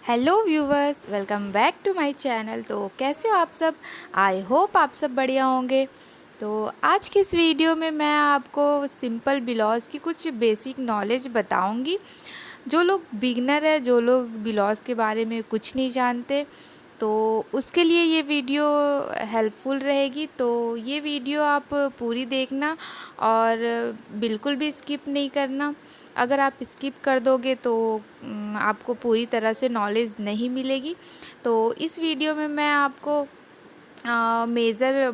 Hello viewers, welcome back to my channel. तो कैसे हो आप सब? आई होप आप सब बढ़िया होंगे। तो आज की इस वीडियो में मैं आपको सिंपल ब्लाउज़ की कुछ बेसिक नॉलेज बताऊंगी। जो लोग बिगनर है, जो लोग ब्लाउज़ के बारे में कुछ नहीं जानते, तो उसके लिए ये वीडियो हेल्पफुल रहेगी। तो ये वीडियो आप पूरी देखना और बिल्कुल भी स्किप नहीं करना। अगर आप स्किप कर दोगे तो आपको पूरी तरह से नॉलेज नहीं मिलेगी। तो इस वीडियो में मैं आपको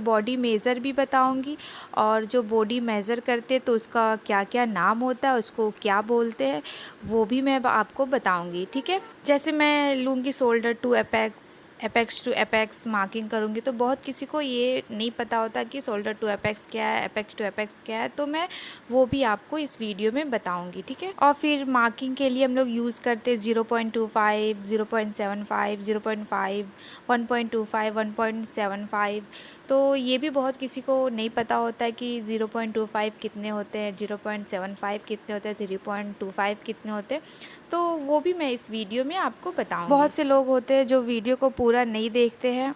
बॉडी मेज़र भी बताऊंगी, और जो बॉडी मेज़र करते तो उसका क्या क्या नाम होता है, उसको क्या बोलते हैं, वो भी मैं आपको बताऊंगी। ठीक है, जैसे मैं लूँगी shoulder to apex, apex to apex marking करूँगी, तो बहुत किसी को ये नहीं पता होता कि शोल्डर टू एपेक्स क्या है, एपेक्स टू एपेक्स क्या है, तो मैं वो भी आपको इस वीडियो में बताऊंगी। ठीक है, और फिर मार्किंग के लिए हम लोग यूज़ करते हैं 0.25, 0.75, 0.5, 1.25, 1.75। तो ये भी बहुत किसी को नहीं पता होता है कि 0.25 कितने होते हैं, 0.75 कितने होते हैं, 3.25 कितने होते हैं। तो वो भी मैं इस वीडियो में आपको बताऊंगी। बहुत से लोग होते हैं जो वीडियो को पूरा नहीं देखते हैं,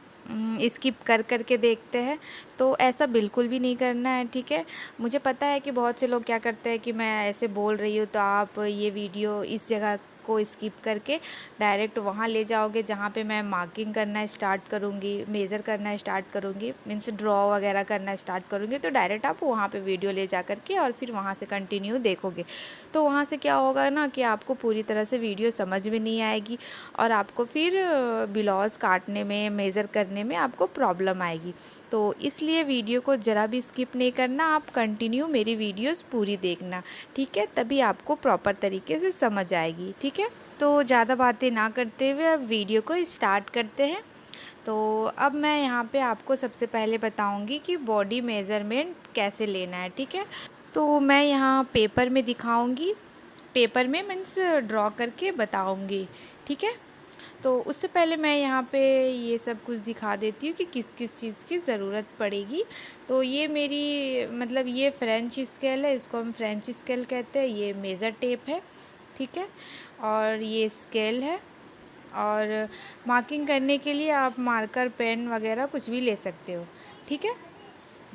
स्किप कर कर के देखते हैं, तो ऐसा बिल्कुल भी नहीं करना है। ठीक है, मुझे पता है कि बहुत से लोग क्या करते हैं कि मैं ऐसे बोल रही हूँ तो आप ये वीडियो इस जगह को स्किप करके डायरेक्ट वहाँ ले जाओगे जहाँ पे मैं मार्किंग करना स्टार्ट करूँगी, मेज़र करना स्टार्ट करूँगी, मीन्स ड्रॉ वगैरह करना स्टार्ट करूँगी। तो डायरेक्ट आप वहाँ पे वीडियो ले जा करके और फिर वहाँ से कंटिन्यू देखोगे, तो वहाँ से क्या होगा ना कि आपको पूरी तरह से वीडियो समझ में नहीं आएगी और आपको फिर ब्लाउज़ काटने में, मेज़र करने में आपको प्रॉब्लम आएगी। तो इसलिए वीडियो को ज़रा भी स्किप नहीं करना, आप कंटिन्यू मेरी वीडियोज़ पूरी देखना। ठीक है, तभी आपको प्रॉपर तरीके से समझ आएगी। ठीक है, तो ज़्यादा बातें ना करते हुए अब वीडियो को स्टार्ट करते हैं। तो अब मैं यहाँ पे आपको सबसे पहले बताऊँगी कि बॉडी मेज़रमेंट कैसे लेना है। ठीक है, तो मैं यहाँ पेपर में दिखाऊँगी, पेपर में मीन्स ड्रॉ करके बताऊँगी। ठीक है, तो उससे पहले मैं यहाँ पे ये सब कुछ दिखा देती हूँ कि किस किस चीज़ की ज़रूरत पड़ेगी। तो ये मेरी मतलब ये फ्रेंच स्केल है, इसको हम फ्रेंच स्केल कहते हैं। ये मेज़र टेप है, ठीक है, और ये स्केल है। और मार्किंग करने के लिए आप मार्कर, पेन वगैरह कुछ भी ले सकते हो। ठीक है,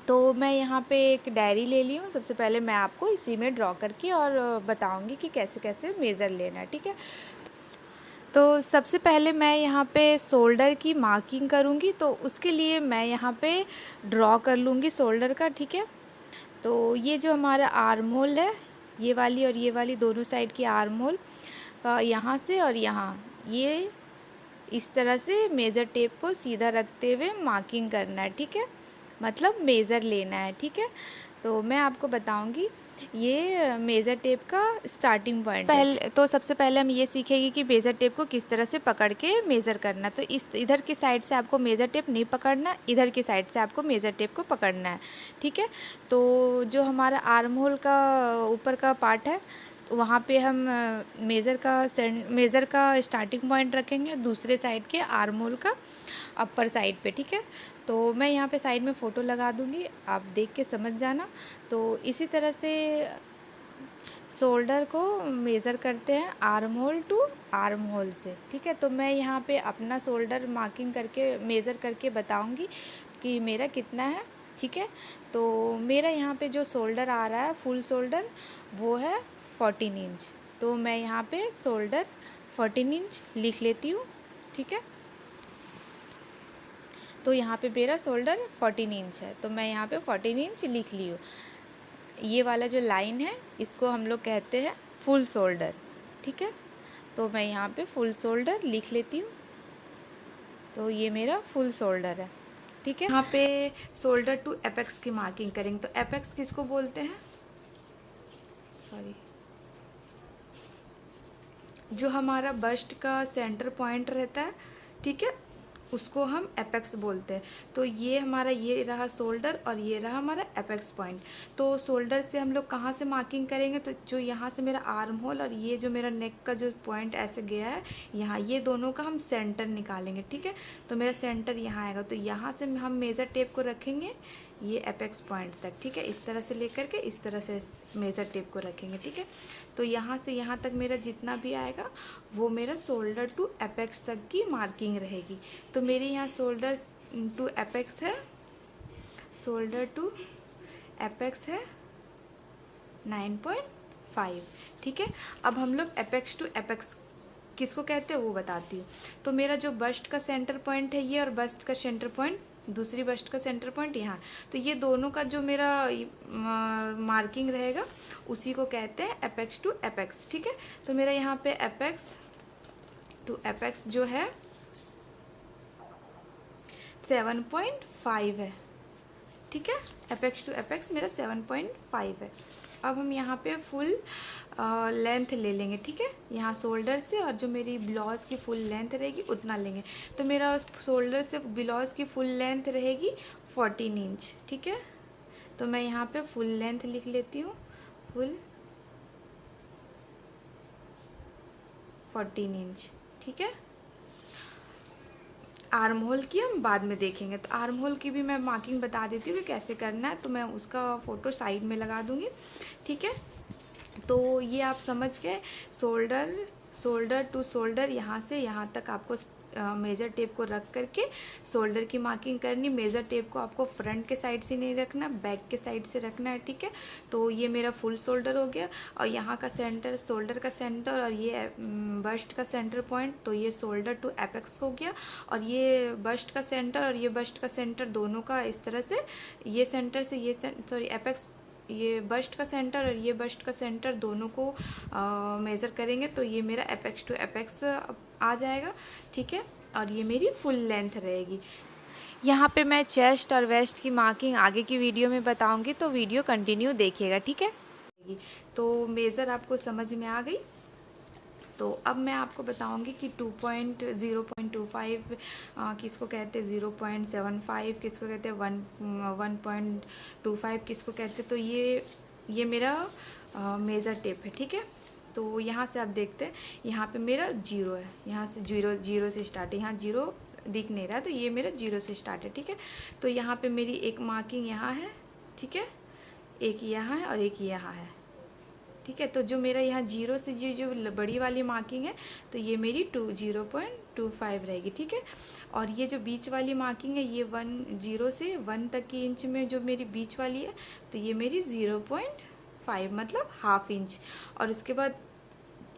तो मैं यहाँ पे एक डायरी ले ली हूँ। सबसे पहले मैं आपको इसी में ड्रॉ करके और बताऊँगी कि कैसे कैसे मेज़र लेना है। ठीक है, तो सबसे पहले मैं यहाँ पे शोल्डर की मार्किंग करूँगी, तो उसके लिए मैं यहाँ पे ड्रॉ कर लूँगी शोल्डर का। ठीक है, तो ये जो हमारा आर्म होल है, ये वाली और ये वाली दोनों साइड की आर्म होल, यहाँ से और यहाँ, ये इस तरह से मेज़र टेप को सीधा रखते हुए मार्किंग करना है। ठीक है, मतलब मेज़र लेना है। ठीक है, तो मैं आपको बताऊंगी ये मेज़र टेप का स्टार्टिंग पॉइंट पहले। तो सबसे पहले हम ये सीखेंगे कि मेज़र टेप को किस तरह से पकड़ के मेज़र करना। तो इस इधर की साइड से आपको मेज़र टेप नहीं पकड़ना, इधर की साइड से आपको मेज़र टेप को पकड़ना है। ठीक है, तो जो हमारा आर्म होल का ऊपर का पार्ट है, वहाँ पे हम मेज़र का स्टार्टिंग पॉइंट रखेंगे, दूसरे साइड के आर्म होल का अपर साइड पे। ठीक है, तो मैं यहाँ पे साइड में फ़ोटो लगा दूँगी, आप देख के समझ जाना। तो इसी तरह से शोल्डर को मेज़र करते हैं arm hole to arm hole से। ठीक है, तो मैं यहाँ पे अपना शोल्डर मार्किंग करके मेज़र करके बताऊँगी कि मेरा कितना है। ठीक है, तो मेरा यहाँ पे जो शोल्डर आ रहा है, फुल शोल्डर, वो है 14 इंच। तो मैं यहाँ पे शोल्डर 14 इंच लिख लेती हूँ। ठीक है, तो यहाँ पे मेरा शोल्डर 14 इंच है, तो मैं यहाँ पे 14 इंच लिख ली हूँ। ये वाला जो लाइन है, इसको हम लोग कहते हैं फुल शोल्डर। ठीक है, तो मैं यहाँ पे फुल शोल्डर लिख लेती हूँ। तो ये मेरा फुल शोल्डर है। ठीक है, यहाँ पे शोल्डर टू एपेक्स की मार्किंग करेंगे। तो एपेक्स किसको बोलते हैं, सॉरी, जो हमारा बस्ट का सेंटर पॉइंट रहता है, ठीक है, उसको हम एपेक्स बोलते हैं। तो ये हमारा, ये रहा शोल्डर और ये रहा हमारा एपेक्स पॉइंट। तो शोल्डर से हम लोग कहाँ से मार्किंग करेंगे, तो जो यहाँ से मेरा आर्म होल और ये जो मेरा नेक का जो पॉइंट ऐसे गया है यहाँ, ये दोनों का हम सेंटर निकालेंगे। ठीक है, तो मेरा सेंटर यहाँ आएगा, तो यहाँ से हम मेज़र टेप को रखेंगे ये एपेक्स पॉइंट तक, ठीक है। इस तरह से लेकर के इस तरह से मेज़र टेप को रखेंगे, ठीक है। तो यहाँ से यहाँ तक मेरा जितना भी आएगा वो मेरा शोल्डर टू एपेक्स तक की मार्किंग रहेगी। तो मेरे यहाँ शोल्डर टू एपेक्स है, शोल्डर टू एपेक्स है 9.5, ठीक है। अब हम लोग एपेक्स टू एपेक्स किसको कहते हैं वो बताती हूँ। तो मेरा जो बस्ट का सेंटर पॉइंट है ये, और बस्ट का सेंटर पॉइंट, दूसरी बस्ट का सेंटर पॉइंट यहाँ, तो ये दोनों का जो मेरा मार्किंग रहेगा उसी को कहते हैं एपेक्स टू एपेक्स, ठीक है। तो मेरा यहाँ पे एपेक्स टू एपेक्स जो है 7.5 है, ठीक है। एपेक्स टू एपेक्स मेरा 7.5 है। अब हम यहाँ पे फुल लेंथ ले लेंगे, ठीक है। यहाँ शोल्डर से और जो मेरी ब्लाउज़ की फुल लेंथ रहेगी उतना लेंगे। तो मेरा शोल्डर से ब्लाउज़ की फुल लेंथ रहेगी 14 इंच, ठीक है। तो मैं यहाँ पे फुल लेंथ लिख लेती हूँ, फुल 14 इंच, ठीक है। आर्म होल की हम बाद में देखेंगे। तो आर्म होल की भी मैं मार्किंग बता देती हूँ कि कैसे करना है, तो मैं उसका फ़ोटो साइड में लगा दूँगी, ठीक है। तो ये आप समझ गए, शोल्डर टू शोल्डर यहाँ से यहाँ तक आपको मेज़र टेप को रख करके शोल्डर की मार्किंग करनी। मेज़र टेप को आपको फ्रंट के साइड से नहीं रखना, बैक के साइड से रखना है, ठीक है। तो ये मेरा फुल शोल्डर हो गया, और यहाँ का सेंटर, शोल्डर का सेंटर, और ये बस्ट का सेंटर पॉइंट, तो ये शोल्डर टू एपेक्स हो गया। और ये बस्ट का सेंटर और ये बस्ट का सेंटर दोनों का इस तरह से, ये सेंटर से ये एपेक्स, ये बस्ट का सेंटर और ये बस्ट का सेंटर दोनों को मेज़र करेंगे, तो ये मेरा एपेक्स टू एपेक्स आ जाएगा, ठीक है। और ये मेरी फुल लेंथ रहेगी। यहाँ पे मैं चेस्ट और वेस्ट की मार्किंग आगे की वीडियो में बताऊंगी, तो वीडियो कंटिन्यू देखिएगा, ठीक है। तो मेज़र आपको समझ में आ गई। तो अब मैं आपको बताऊंगी कि 0.25 किसको कहते हैं, 0.75 किसको कहते हैं, 1.25 किसको कहते हैं। तो ये मेरा मेज़र टेप है, ठीक है। तो यहाँ से आप देखते हैं, यहाँ पे मेरा 0 है, यहाँ से जीरो से स्टार्ट है, यहाँ 0 दिख नहीं रहा है, तो ये मेरा 0 से स्टार्ट है, ठीक है। तो यहाँ पे मेरी एक मार्किंग यहाँ है, ठीक है, एक यहाँ है और एक यहाँ है, ठीक है। तो जो मेरा यहाँ 0 से जो बड़ी वाली मार्किंग है, तो ये मेरी 0.25 रहेगी, ठीक है। और ये जो बीच वाली मार्किंग है, ये 0 से 1 तक की इंच में जो मेरी बीच वाली है, तो ये मेरी 0.5 मतलब हाफ इंच। और उसके बाद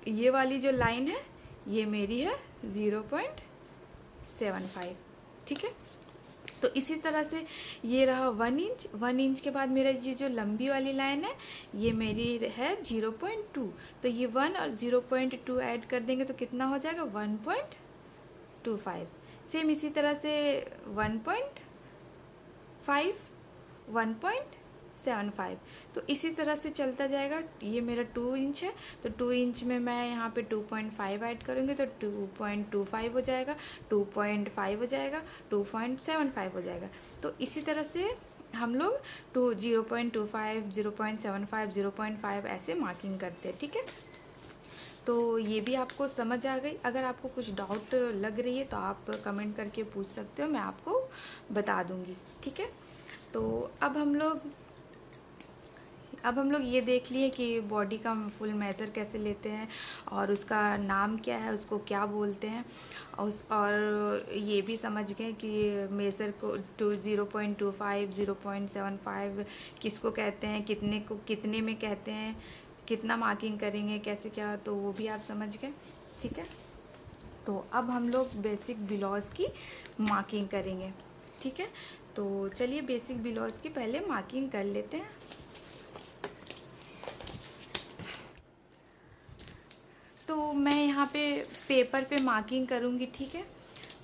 ये वाली जो लाइन है ये मेरी है 0.75, ठीक है। तो इसी तरह से ये रहा 1 इंच। 1 इंच के बाद मेरा ये जो लंबी वाली लाइन है ये मेरी है 0.2। तो ये 1 और 0.2 ऐड कर देंगे तो कितना हो जाएगा, 1.25। सेम इसी तरह से 1.5, 1.75। तो इसी तरह से चलता जाएगा। ये मेरा 2 इंच है, तो 2 इंच में मैं यहाँ पे 2.5 ऐड करूँगी तो 2.25 हो जाएगा, 2.5 हो जाएगा, 2.75 हो जाएगा। तो इसी तरह से हम लोग 0.25, 0.75, 0.5 ऐसे मार्किंग करते हैं, ठीक है। तो ये भी आपको समझ आ गई। अगर आपको कुछ डाउट लग रही है तो आप कमेंट करके पूछ सकते हो, मैं आपको बता दूँगी, ठीक है। तो अब हम लोग ये देख लिए कि बॉडी का फुल मेज़र कैसे लेते हैं और उसका नाम क्या है, उसको क्या बोलते हैं, और ये भी समझ गए कि मेज़र को 0.25, 0.75 किसको कहते हैं, कितने में कहते हैं, कितना मार्किंग करेंगे, कैसे क्या, तो वो भी आप समझ गए, ठीक है। तो अब हम लोग बेसिक ब्लाउज़ की मार्किंग करेंगे, ठीक है। तो चलिए बेसिक ब्लाउज़ की पहले मार्किंग कर लेते हैं। तो मैं यहाँ पे पेपर पे मार्किंग करूँगी, ठीक है।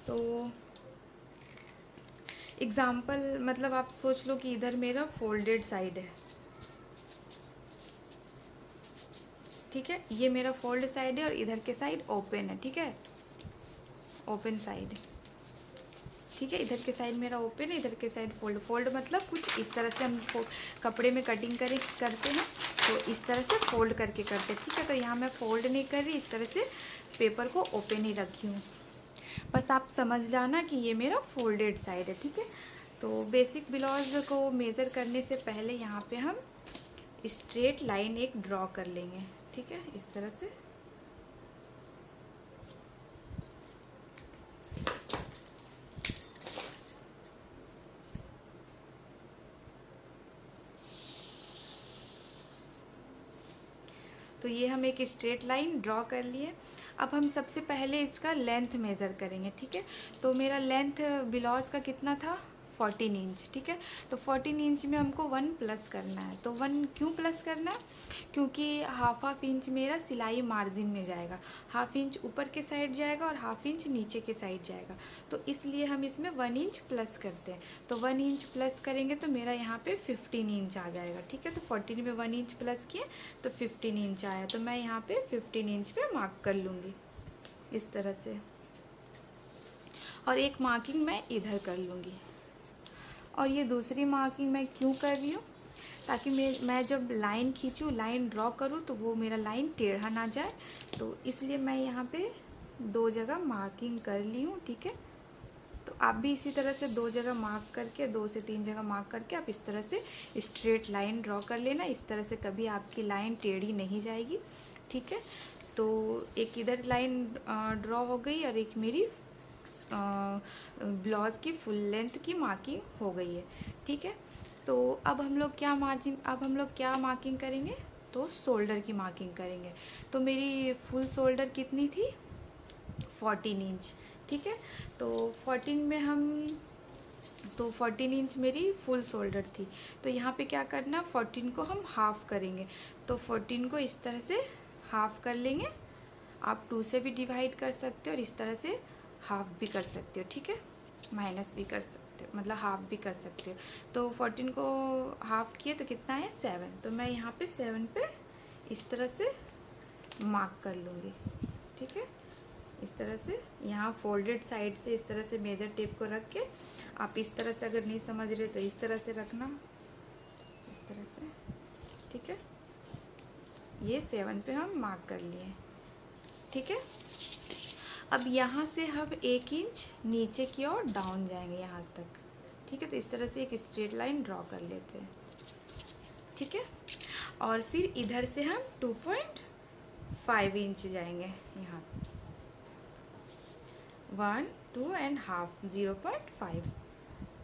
तो एग्ज़ाम्पल मतलब आप सोच लो कि इधर मेरा फोल्डेड साइड है, ठीक है। ये मेरा फोल्ड साइड है और इधर के साइड ओपन है, ठीक है, ओपन साइड, ठीक है। इधर के साइड मेरा ओपन है, इधर के साइड फोल्ड मतलब कुछ इस तरह से हम कपड़े में कटिंग करते हैं तो इस तरह से फोल्ड करके करते हैं, ठीक है। तो यहाँ मैं फोल्ड नहीं कर रही, इस तरह से पेपर को ओपन ही रखी हूँ। बस आप समझ जाना कि ये मेरा फोल्डेड साइड है, ठीक है। तो बेसिक ब्लाउज को मेज़र करने से पहले यहाँ पे हम स्ट्रेट लाइन एक ड्रॉ कर लेंगे, ठीक है, इस तरह से। तो ये हम एक स्ट्रेट लाइन ड्रॉ कर लिए। अब हम सबसे पहले इसका लेंथ मेज़र करेंगे, ठीक है। तो मेरा लेंथ ब्लाउज़ का कितना था, 14 इंच, ठीक है। तो 14 इंच में हमको 1 प्लस करना है। तो 1 क्यों प्लस करना है, क्योंकि हाफ इंच मेरा सिलाई मार्जिन में जाएगा, हाफ इंच ऊपर के साइड जाएगा और हाफ इंच नीचे के साइड जाएगा। तो इसलिए हम इसमें 1 इंच प्लस करते हैं। तो 1 इंच प्लस करेंगे तो मेरा यहाँ पे 15 इंच आ जाएगा, ठीक है। तो 14 में 1 इंच प्लस किए तो 15 इंच आया। तो मैं यहाँ पे 15 इंच पे मार्क कर लूँगी इस तरह से, और एक मार्किंग मैं इधर कर लूँगी। और ये दूसरी मार्किंग मैं क्यों कर रही हूँ, ताकि मैं जब लाइन खींचूँ, लाइन ड्रॉ करूँ, तो वो मेरा लाइन टेढ़ा ना जाए। तो इसलिए मैं यहाँ पे 2 जगह मार्किंग कर ली हूँ, ठीक है। तो आप भी इसी तरह से 2 जगह मार्क करके, 2 से 3 जगह मार्क करके आप इस तरह से स्ट्रेट लाइन ड्रॉ कर लेना। इस तरह से कभी आपकी लाइन टेढ़ी नहीं जाएगी, ठीक है। तो एक इधर लाइन ड्रॉ हो गई और एक मेरी ब्लाउज़ की फुल लेंथ की मार्किंग हो गई है, ठीक है। तो अब हम लोग क्या मार्किंग करेंगे, तो शोल्डर की मार्किंग करेंगे। तो मेरी फुल शोल्डर कितनी थी, 14 इंच, ठीक है। तो 14 इंच मेरी फुल शोल्डर थी। तो यहाँ पे क्या करना, 14 को हम हाफ़ करेंगे। तो 14 को इस तरह से हाफ़ कर लेंगे। आप 2 से भी डिवाइड कर सकते हो और इस तरह से हाफ़ भी कर सकते हो, ठीक है, माइनस भी कर सकते हो, मतलब हाफ़ भी कर सकते हो। तो 14 को हाफ़ किए तो कितना है, 7। तो मैं यहाँ पे 7 पे इस तरह से मार्क कर लूँगी, ठीक है। इस तरह से यहाँ फोल्डेड साइड से इस तरह से मेजर टेप को रख के, आप इस तरह से अगर नहीं समझ रहे तो इस तरह से रखना, इस तरह से, ठीक है। ये 7 पे हम मार्क कर लिए, ठीक है। अब यहाँ से हम 1 इंच नीचे की ओर डाउन जाएंगे यहाँ तक, ठीक है। तो इस तरह से एक स्ट्रेट लाइन ड्रॉ कर लेते हैं, ठीक है। और फिर इधर से हम 2.5 इंच जाएंगे यहाँ, 1, 2 एंड हाफ, 0.5,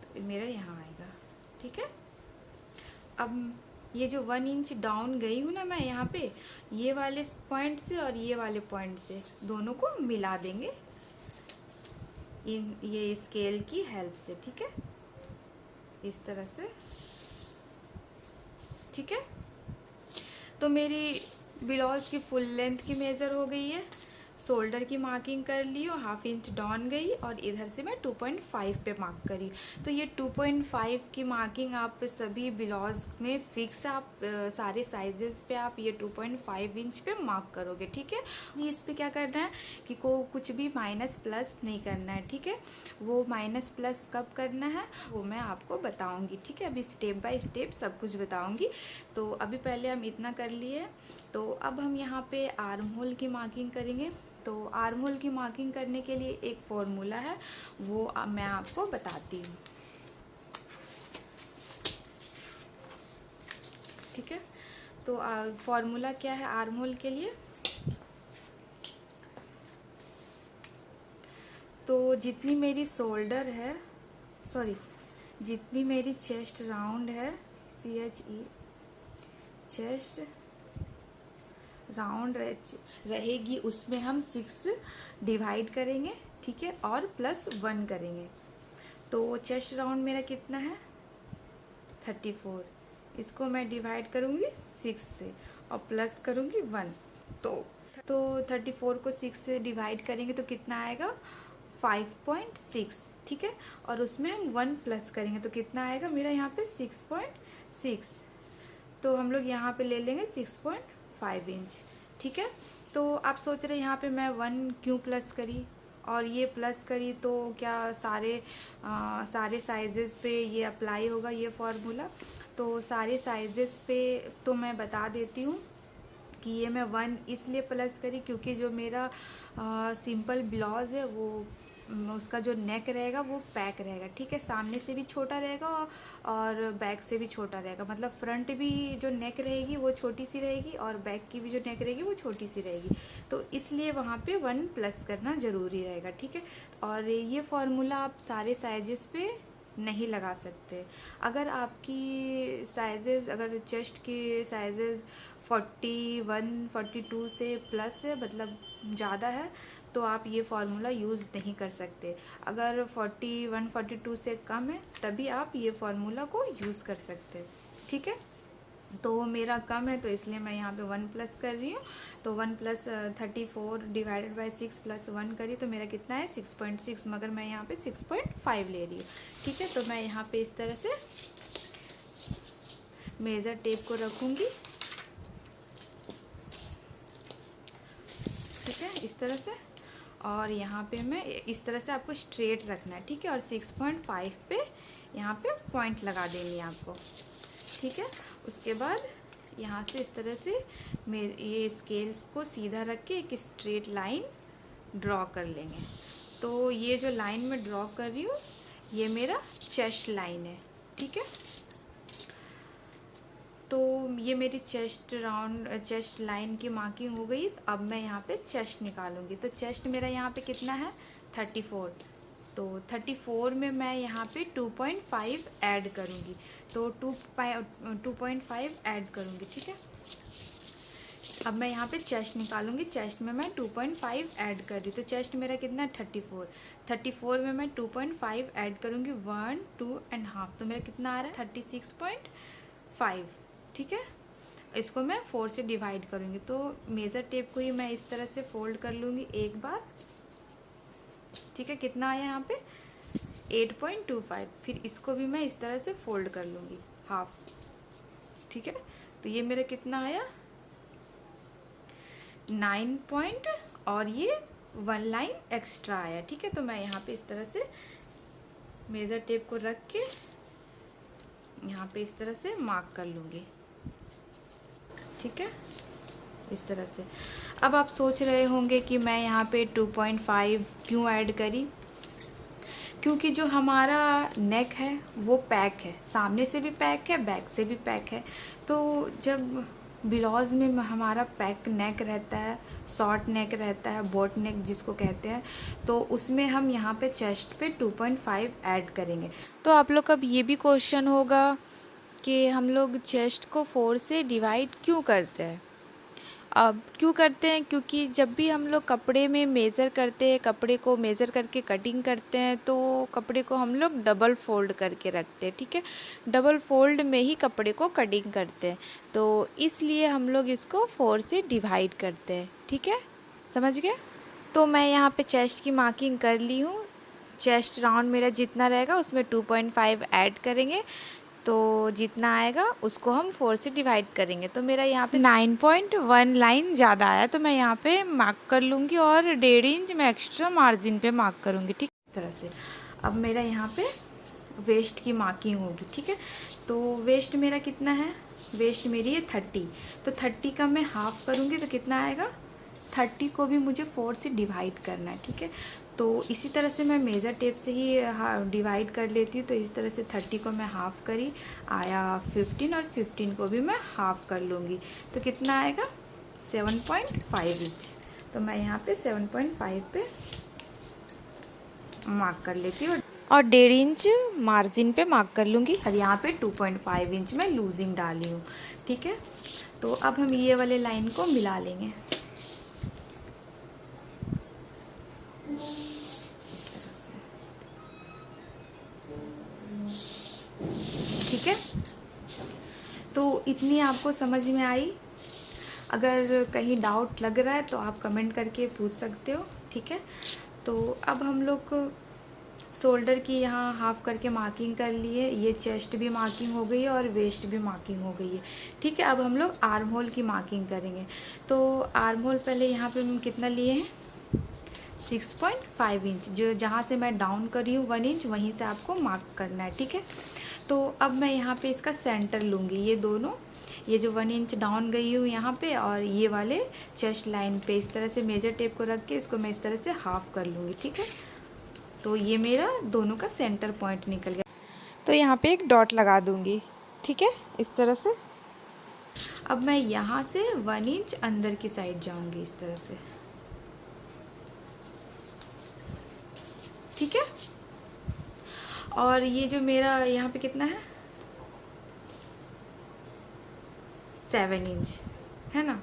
तो मेरा यहाँ आएगा, ठीक है। अब ये जो 1 इंच डाउन गई हूँ ना मैं यहाँ पे, ये वाले पॉइंट से और ये वाले पॉइंट से दोनों को मिला देंगे ये स्केल की हेल्प से, ठीक है, इस तरह से, ठीक है। तो मेरी ब्लाउज़ की फुल लेंथ की मेज़र हो गई है, शोल्डर की मार्किंग कर ली और हाफ इंच डाउन गई, और इधर से मैं 2.5 पे मार्क करी। तो ये 2.5 की मार्किंग आप सभी ब्लाउज में फिक्स, आप सारे साइजेस पे आप ये 2.5 इंच पे मार्क करोगे, ठीक है। इस पे क्या करना है कि कुछ भी माइनस प्लस नहीं करना है, ठीक है। वो माइनस प्लस कब करना है वो मैं आपको बताऊँगी, ठीक है। अभी स्टेप बाय स्टेप सब कुछ बताऊँगी। तो अभी पहले हम इतना कर लिए। तो अब हम यहाँ पे आर्म होल की मार्किंग करेंगे। तो आर्म होल की मार्किंग करने के लिए एक फॉर्मूला है, वो मैं आपको बताती हूँ, ठीक है। तो फॉर्मूला क्या है आर्म होल के लिए, तो जितनी मेरी शोल्डर है, सॉरी, जितनी मेरी चेस्ट राउंड है, CHE, चेस्ट राउंड रहेगी, उसमें हम 6 डिवाइड करेंगे, ठीक है, और +1 करेंगे। तो चेस्ट राउंड मेरा कितना है, 34, इसको मैं डिवाइड करूँगी 6 से और प्लस करूँगी 1। तो 34 को 6 से डिवाइड करेंगे तो कितना आएगा, 5.6, ठीक है। और उसमें हम 1 प्लस करेंगे तो कितना आएगा मेरा यहाँ पे 6.6। तो हम लोग यहाँ पे ले लेंगे 6.5 इंच, ठीक है। तो आप सोच रहे यहाँ पे मैं 1 क्यों प्लस करी और ये प्लस करी, तो क्या सारे साइजेस पे ये अप्लाई होगा ये फार्मूला। तो सारे साइजेस पे तो मैं बता देती हूँ कि ये मैं 1 इसलिए प्लस करी क्योंकि जो मेरा सिंपल ब्लाउज़ है वो उसका जो नेक रहेगा वो पैक रहेगा, ठीक है। सामने से भी छोटा रहेगा और बैक से भी छोटा रहेगा, मतलब फ्रंट भी जो नेक रहेगी वो छोटी सी रहेगी और बैक की भी जो नेक रहेगी वो छोटी सी रहेगी। तो इसलिए वहाँ पे 1+ करना ज़रूरी रहेगा, ठीक है। और ये फार्मूला आप सारे साइजेस पे नहीं लगा सकते। अगर आपकी साइजेस, अगर चेस्ट की साइजेस 41 42 से प्लस है, मतलब ज़्यादा है, तो आप ये फार्मूला यूज़ नहीं कर सकते। अगर 41 42 से कम है तभी आप ये फार्मूला को यूज़ कर सकते हैं, ठीक है। तो मेरा कम है तो इसलिए मैं यहाँ पे 1+ कर रही हूँ। तो 1+34 डिवाइडेड बाई 6+1 करी तो मेरा कितना है 6.6, मगर मैं यहाँ पे 6.5 ले रही हूँ, ठीक है। तो मैं यहाँ पे इस तरह से मेज़र टेप को रखूँगी, ठीक है, इस तरह से। और यहाँ पे मैं इस तरह से आपको स्ट्रेट रखना है, ठीक है। और 6.5 पे यहाँ पे पॉइंट लगा देंगे आपको, ठीक है। उसके बाद यहाँ से इस तरह से मैं ये स्केल्स को सीधा रख के एक स्ट्रेट लाइन ड्रॉ कर लेंगे। तो ये जो लाइन मैं ड्रॉ कर रही हूँ ये मेरा चेस्ट लाइन है, ठीक है। तो ये मेरी चेस्ट लाइन की मार्किंग हो गई। अब मैं यहाँ पे चेस्ट निकालूंगी। तो चेस्ट मेरा यहाँ पे कितना है 34। तो 34 में मैं यहाँ पे 2.5 ऐड करूँगी। तो 2.5 ऐड करूँगी, ठीक है। अब मैं यहाँ पे चेस्ट निकालूंगी। चेस्ट में मैं 2.5 ऐड कर रही हूँ। तो चेस्ट मेरा कितना है 34 में मैं 2.5 ऐड करूँगी, 1 2 एंड हाफ। तो मेरा कितना आ रहा है 36.5, ठीक है। इसको मैं 4 से डिवाइड करूँगी। तो मेज़र टेप को ही मैं इस तरह से फोल्ड कर लूँगी एक बार, ठीक है। कितना आया यहाँ पे 8.25। फिर इसको भी मैं इस तरह से फोल्ड कर लूँगी हाफ, ठीक है। तो ये मेरा कितना आया 9 पॉइंट और ये 1 लाइन एक्स्ट्रा आया, ठीक है। तो मैं यहाँ पे इस तरह से मेज़र टेप को रख के यहाँ पे इस तरह से मार्क कर लूँगी, ठीक है, इस तरह से। अब आप सोच रहे होंगे कि मैं यहाँ पे 2.5 क्यों ऐड करी, क्योंकि जो हमारा नेक है वो पैक है, सामने से भी पैक है, बैक से भी पैक है। तो जब ब्लाउज में हमारा पैक नेक रहता है, शॉर्ट नेक रहता है, बोट नेक जिसको कहते हैं, तो उसमें हम यहाँ पे चेस्ट पे 2.5 ऐड करेंगे। तो आप लोग का ये भी क्वेश्चन होगा कि हम लोग चेस्ट को 4 से डिवाइड क्यों करते हैं। अब क्यों करते हैं, क्योंकि जब भी हम लोग कपड़े में मेज़र करते हैं, कपड़े को मेज़र करके कटिंग करते हैं, तो कपड़े को हम लोग डबल फोल्ड करके रखते हैं, ठीक है। डबल फोल्ड में ही कपड़े को कटिंग करते हैं, तो इसलिए हम लोग इसको 4 से डिवाइड करते हैं, ठीक है, समझ गए। तो मैं यहाँ पे चेस्ट की मार्किंग कर ली हूँ। चेस्ट राउंड मेरा जितना रहेगा उसमें 2.5 ऐड करेंगे, तो जितना आएगा उसको हम 4 से डिवाइड करेंगे। तो मेरा यहाँ पे 9.1 लाइन ज़्यादा आया, तो मैं यहाँ पे मार्क कर लूँगी और 1.5 इंच मैं एक्स्ट्रा मार्जिन पे मार्क करूँगी, ठीक इस तरह से। अब मेरा यहाँ पे वेस्ट की मार्किंग होगी, ठीक है। तो वेस्ट मेरा कितना है, वेस्ट मेरी है 30। तो 30 का मैं हाफ करूँगी तो कितना आएगा 30 को भी मुझे 4 से डिवाइड करना है, ठीक है। तो इसी तरह से मैं मेज़र टेप से ही डिवाइड कर लेती हूँ। तो इस तरह से 30 को मैं हाफ़ करी, आया 15 और 15 को भी मैं हाफ़ कर लूँगी। तो कितना आएगा 7.5 इंच। तो मैं यहाँ पे 7.5 पे मार्क कर लेती हूँ और 1.5 इंच मार्जिन पे मार्क कर लूँगी। और यहाँ पे 2.5 इंच में लूजिंग डाली हूँ, ठीक है। तो अब हम ये वाले लाइन को मिला लेंगे, ठीक है। तो इतनी आपको समझ में आई। अगर कहीं डाउट लग रहा है तो आप कमेंट करके पूछ सकते हो, ठीक है। तो अब हम लोग शोल्डर की यहाँ हाफ करके मार्किंग कर लिए, ये चेस्ट भी मार्किंग हो गई है और वेस्ट भी मार्किंग हो गई है, ठीक है। अब हम लोग आर्म होल की मार्किंग करेंगे। तो आर्म होल पहले यहाँ पे हम कितना लिए हैं 6.5 इंच, जो जहाँ से मैं डाउन करी हूँ 1 इंच वहीं से आपको मार्क करना है, ठीक है। तो अब मैं यहाँ पे इसका सेंटर लूँगी, ये दोनों, ये जो 1 इंच डाउन गई हूँ यहाँ पे और ये वाले चेस्ट लाइन पे इस तरह से मेजर टेप को रख के इसको मैं इस तरह से हाफ कर लूँगी, ठीक है। तो ये मेरा दोनों का सेंटर पॉइंट निकल गया। तो यहाँ पे एक डॉट लगा दूँगी, ठीक है, इस तरह से। अब मैं यहाँ से 1 इंच अंदर की साइड जाऊँगी इस तरह से, ठीक है। और ये जो मेरा यहाँ पे कितना है, 7 इंच है ना,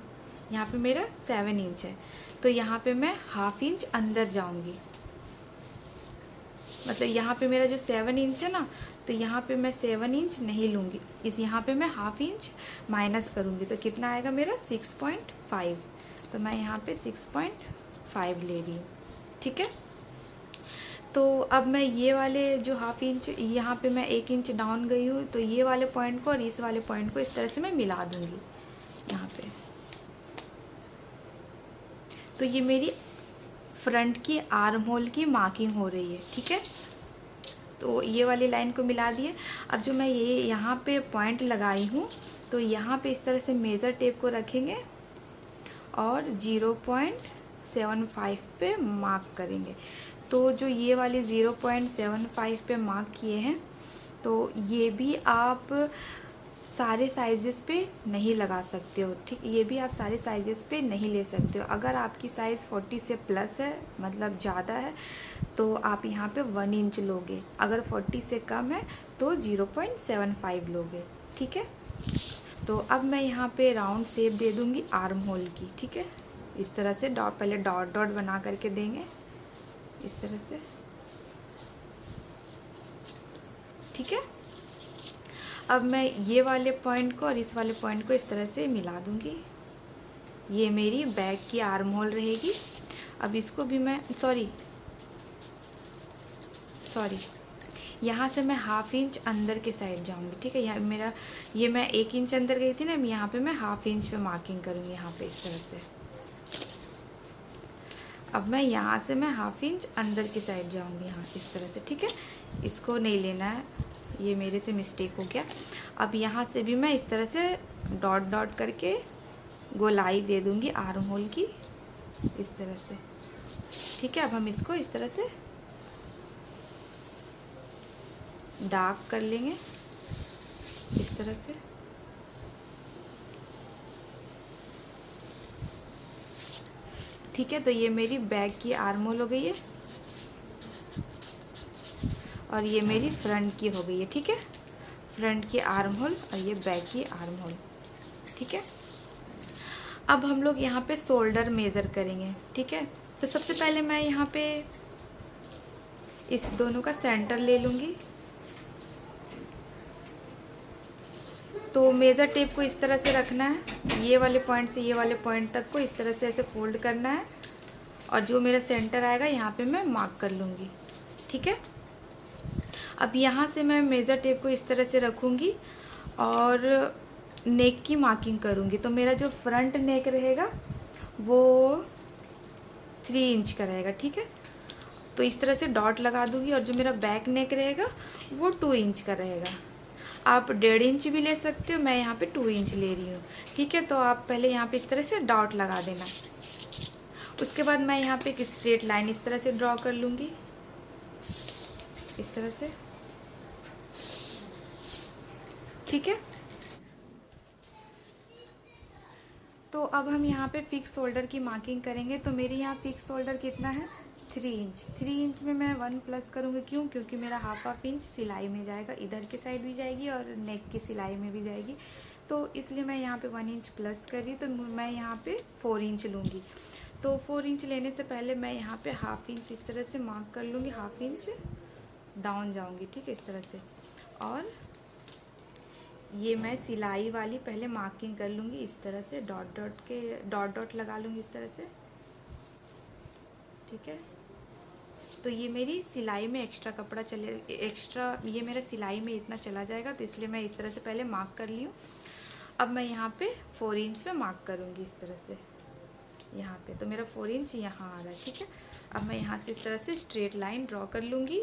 यहाँ पे मेरा 7 इंच है। तो यहाँ पे मैं हाफ इंच अंदर जाऊँगी, मतलब यहाँ पे मेरा जो 7 इंच है ना, तो यहाँ पे मैं 7 इंच नहीं लूँगी, इस यहाँ पे मैं हाफ इंच माइनस करूँगी। तो कितना आएगा मेरा 6.5। तो मैं यहाँ पे 6.5 ले रही हूँ, ठीक है। तो अब मैं ये वाले जो हाफ इंच, यहाँ पे मैं 1 इंच डाउन गई हूँ, तो ये वाले पॉइंट को और इस वाले पॉइंट को इस तरह से मैं मिला दूँगी यहाँ पे। तो ये मेरी फ्रंट की आर्म होल की मार्किंग हो रही है, ठीक है। तो ये वाली लाइन को मिला दिए। अब जो मैं ये यहाँ पे पॉइंट लगाई हूँ, तो यहाँ पे इस तरह से मेज़र टेप को रखेंगे और 0.75 पे मार्क करेंगे। तो जो ये वाले 0.75 पे मार्क किए हैं, तो ये भी आप सारे साइजेस पे नहीं लगा सकते हो, ठीक। ये भी आप सारे साइजेस पे नहीं ले सकते हो। अगर आपकी साइज़ 40 से प्लस है, मतलब ज़्यादा है, तो आप यहाँ पे 1 इंच लोगे। अगर 40 से कम है तो 0.75 लोगे, ठीक है। तो अब मैं यहाँ पे राउंड शेप दे दूँगी आर्म होल की, ठीक है। इस तरह से डॉट, पहले डॉट डॉट बना करके देंगे इस तरह से, ठीक है। अब मैं ये वाले पॉइंट को और इस वाले पॉइंट को इस तरह से मिला दूँगी। ये मेरी बैक की आर्म होल रहेगी। अब इसको भी मैं सॉरी यहाँ से मैं हाफ इंच अंदर के साइड जाऊँगी, ठीक है। यहाँ मेरा ये मैं 1 इंच अंदर गई थी ना, यहाँ पे मैं हाफ इंच पे मार्किंग करूँगी यहाँ पे इस तरह से। अब मैं यहाँ से मैं हाफ इंच अंदर की साइड जाऊँगी यहाँ इस तरह से, ठीक है। इसको नहीं लेना है, ये मेरे से मिस्टेक हो गया। अब यहाँ से भी मैं इस तरह से डॉट डॉट करके गोलाई दे दूँगी आर्म होल की इस तरह से, ठीक है। अब हम इसको इस तरह से डार्क कर लेंगे इस तरह से, ठीक है। तो ये मेरी बैक की आर्म होल हो गई है और ये मेरी फ्रंट की हो गई है, ठीक है। फ्रंट की आर्म होल और ये बैक की आर्म होल, ठीक है। अब हम लोग यहाँ पे शोल्डर मेज़र करेंगे, ठीक है। तो सबसे पहले मैं यहाँ पे इस दोनों का सेंटर ले लूँगी। तो मेज़र टेप को इस तरह से रखना है, ये वाले पॉइंट से ये वाले पॉइंट तक को इस तरह से ऐसे फोल्ड करना है और जो मेरा सेंटर आएगा यहाँ पे मैं मार्क कर लूँगी, ठीक है। अब यहाँ से मैं मेज़र टेप को इस तरह से रखूँगी और नेक की मार्किंग करूँगी। तो मेरा जो फ्रंट नेक रहेगा वो 3 इंच का रहेगा, ठीक है। तो इस तरह से डॉट लगा दूँगी और जो मेरा बैक नेक रहेगा वो 2 इंच का रहेगा। आप 1.5 इंच भी ले सकते हो, मैं यहाँ पे 2 इंच ले रही हूँ, ठीक है। तो आप पहले यहाँ पे इस तरह से डॉट लगा देना। उसके बाद मैं यहाँ पे एक स्ट्रेट लाइन इस तरह से ड्रॉ कर लूँगी इस तरह से, ठीक है। तो अब हम यहाँ पे फिक्स शोल्डर की मार्किंग करेंगे। तो मेरे यहाँ फिक्स शोल्डर कितना है, 3 इंच। 3 इंच में मैं 1 प्लस करूँगी, क्यों, क्योंकि मेरा हाफ इंच सिलाई में जाएगा, इधर के साइड भी जाएगी और नेक की सिलाई में भी जाएगी। तो इसलिए मैं यहाँ पे 1 इंच प्लस कर रही, तो मैं यहाँ पे 4 इंच लूँगी। तो 4 इंच लेने से पहले मैं यहाँ पे हाफ इंच इस तरह से मार्क कर लूँगी, हाफ इंच डाउन जाऊँगी, ठीक है, इस तरह से। और ये मैं सिलाई वाली पहले मार्किंग कर लूँगी इस तरह से, डॉट डॉट लगा लूँगी इस तरह से, ठीक है। तो ये मेरी सिलाई में एक्स्ट्रा कपड़ा ये मेरा सिलाई में इतना चला जाएगा, तो इसलिए मैं इस तरह से पहले मार्क कर ली हूँ। अब मैं यहाँ पे 4 इंच पे मार्क करूँगी इस तरह से यहाँ पे। तो मेरा 4 इंच यहाँ आ रहा है, ठीक है। अब मैं यहाँ से इस तरह से स्ट्रेट लाइन ड्रॉ कर लूँगी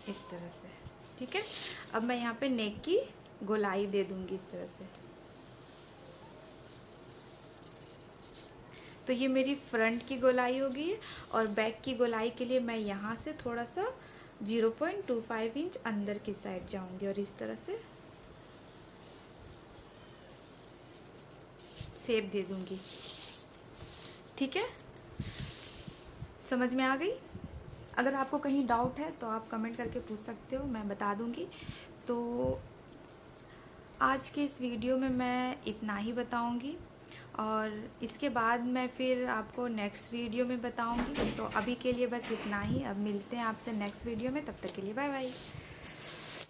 इस तरह से, ठीक है। अब मैं यहाँ पे नेक की गोलाई दे दूँगी इस तरह से। तो ये मेरी फ्रंट की गोलाई होगी और बैक की गोलाई के लिए मैं यहाँ से थोड़ा सा 0.25 इंच अंदर की साइड जाऊंगी और इस तरह से शेप दे दूंगी। ठीक है, समझ में आ गई? अगर आपको कहीं डाउट है तो आप कमेंट करके पूछ सकते हो, मैं बता दूंगी। तो आज के इस वीडियो में मैं इतना ही बताऊंगी और इसके बाद मैं फिर आपको नेक्स्ट वीडियो में बताऊंगी। तो अभी के लिए बस इतना ही, अब मिलते हैं आपसे नेक्स्ट वीडियो में, तब तक के लिए बाय बाय।